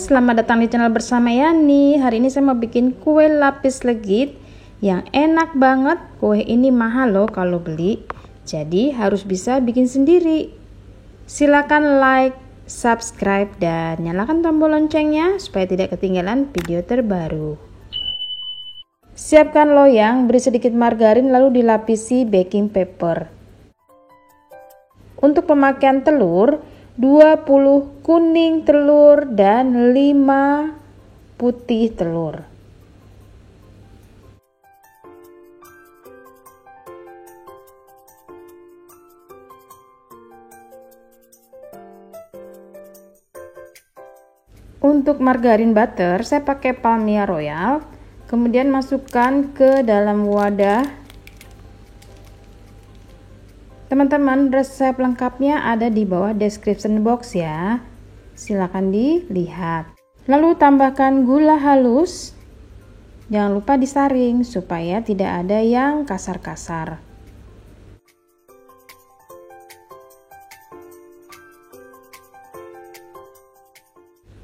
selamat datang di channel bersama Yani. Hari ini saya mau bikin kue lapis legit yang enak banget. Kue ini mahal loh kalau beli, jadi harus bisa bikin sendiri. Silakan like, subscribe, dan nyalakan tombol loncengnya supaya tidak ketinggalan video terbaru. Siapkan loyang, beri sedikit margarin lalu dilapisi baking paper. Untuk pemakaian telur, 20 kuning telur dan 5 putih telur. Untuk margarin butter saya pakai Palmia Royal, kemudian masukkan ke dalam wadah. Teman-teman, resep lengkapnya ada di bawah description box ya, silakan dilihat. Lalu tambahkan gula halus, jangan lupa disaring supaya tidak ada yang kasar-kasar.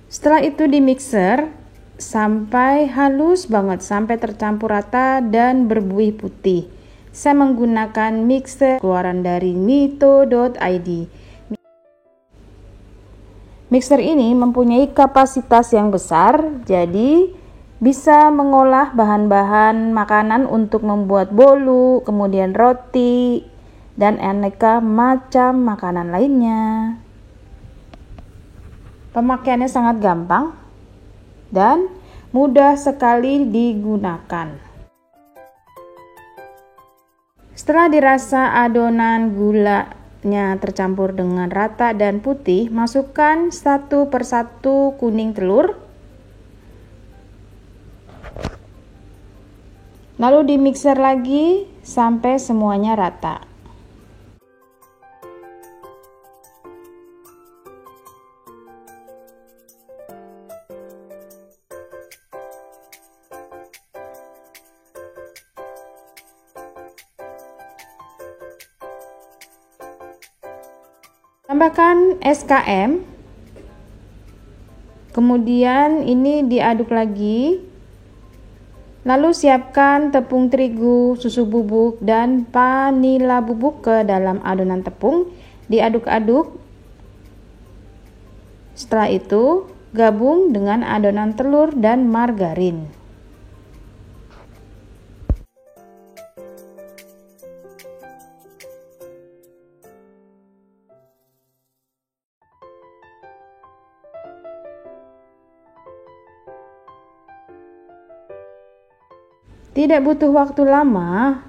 Setelah itu di mixer sampai halus banget, sampai tercampur rata dan berbuih putih. Saya menggunakan mixer keluaran dari mito.id. Mixer ini mempunyai kapasitas yang besar, jadi bisa mengolah bahan-bahan makanan untuk membuat bolu, kemudian roti, dan aneka macam makanan lainnya. Pemakaiannya sangat gampang dan mudah sekali digunakan. Setelah dirasa adonan gulanya tercampur dengan rata dan putih, masukkan satu persatu kuning telur. Lalu dimixer lagi sampai semuanya rata. Tambahkan SKM, kemudian ini diaduk lagi. Lalu siapkan tepung terigu, susu bubuk, dan vanila bubuk ke dalam adonan tepung. Diaduk-aduk. Setelah itu gabung dengan adonan telur dan margarin. Tidak butuh waktu lama,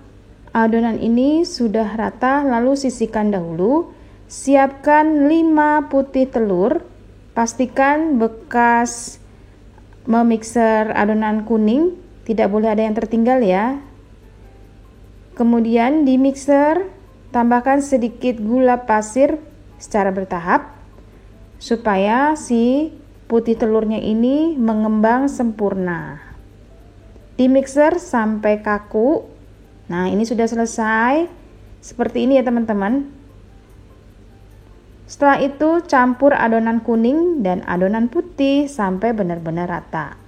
adonan ini sudah rata, lalu sisihkan dahulu. Siapkan 5 putih telur, pastikan bekas memixer adonan kuning, tidak boleh ada yang tertinggal ya. Kemudian di mixer, tambahkan sedikit gula pasir secara bertahap, supaya si putih telurnya ini mengembang sempurna. Di mixer sampai kaku. Nah, ini sudah selesai. Seperti ini ya teman-teman. Setelah itu campur adonan kuning dan adonan putih sampai benar-benar rata.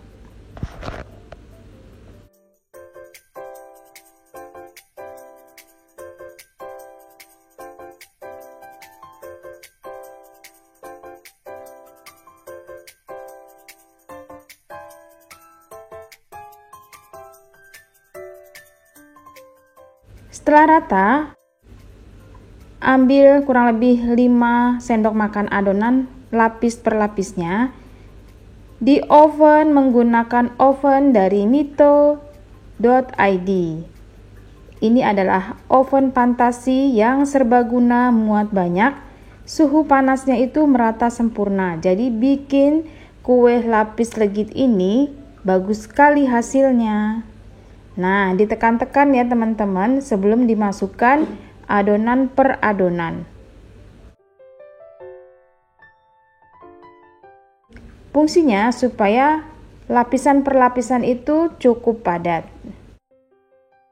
Setelah rata, ambil kurang lebih 5 sendok makan adonan lapis per lapisnya. Di oven menggunakan oven dari mito.id. Ini adalah oven fantasi yang serbaguna, muat banyak. Suhu panasnya itu merata sempurna. Jadi bikin kue lapis legit ini bagus sekali hasilnya. Nah, ditekan-tekan ya teman-teman sebelum dimasukkan adonan per adonan. Fungsinya supaya lapisan per lapisan itu cukup padat.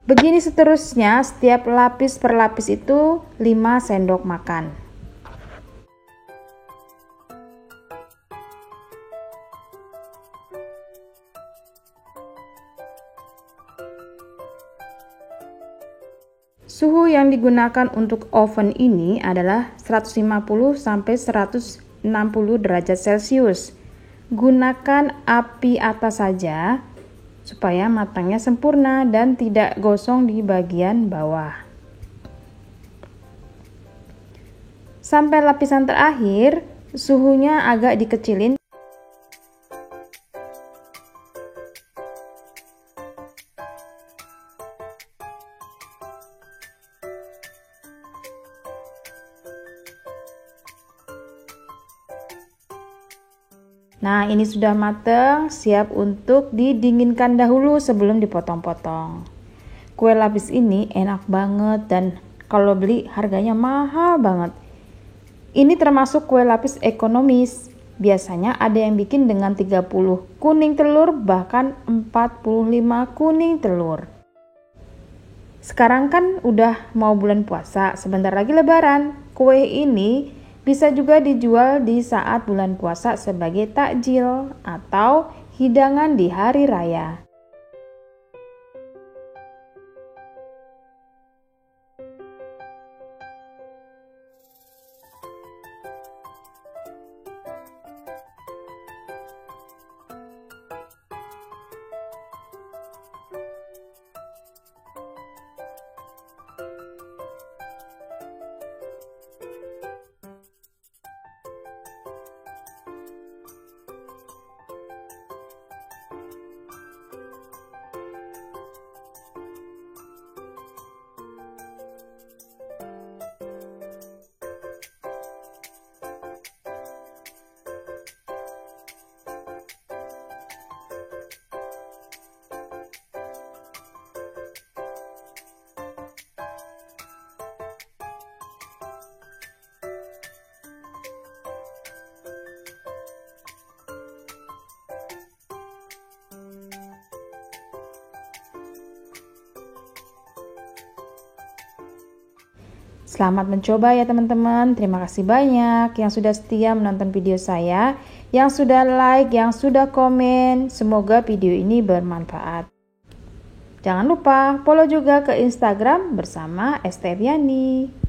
Begini seterusnya, setiap lapis per lapis itu 5 sendok makan. Suhu yang digunakan untuk oven ini adalah 150 sampai 160 derajat Celcius. Gunakan api atas saja supaya matangnya sempurna dan tidak gosong di bagian bawah. Sampai lapisan terakhir, suhunya agak dikecilin. Nah, ini sudah matang, siap untuk didinginkan dahulu sebelum dipotong-potong. Kue lapis ini enak banget dan kalau beli harganya mahal banget. Ini termasuk kue lapis ekonomis. Biasanya ada yang bikin dengan 30 kuning telur, bahkan 45 kuning telur. Sekarang kan udah mau bulan puasa, sebentar lagi lebaran. Kue ini bisa juga dijual di saat bulan puasa sebagai takjil atau hidangan di hari raya. Selamat mencoba ya teman-teman. Terima kasih banyak yang sudah setia menonton video saya, yang sudah like, yang sudah komen. Semoga video ini bermanfaat. Jangan lupa follow juga ke Instagram bersama Esteviani.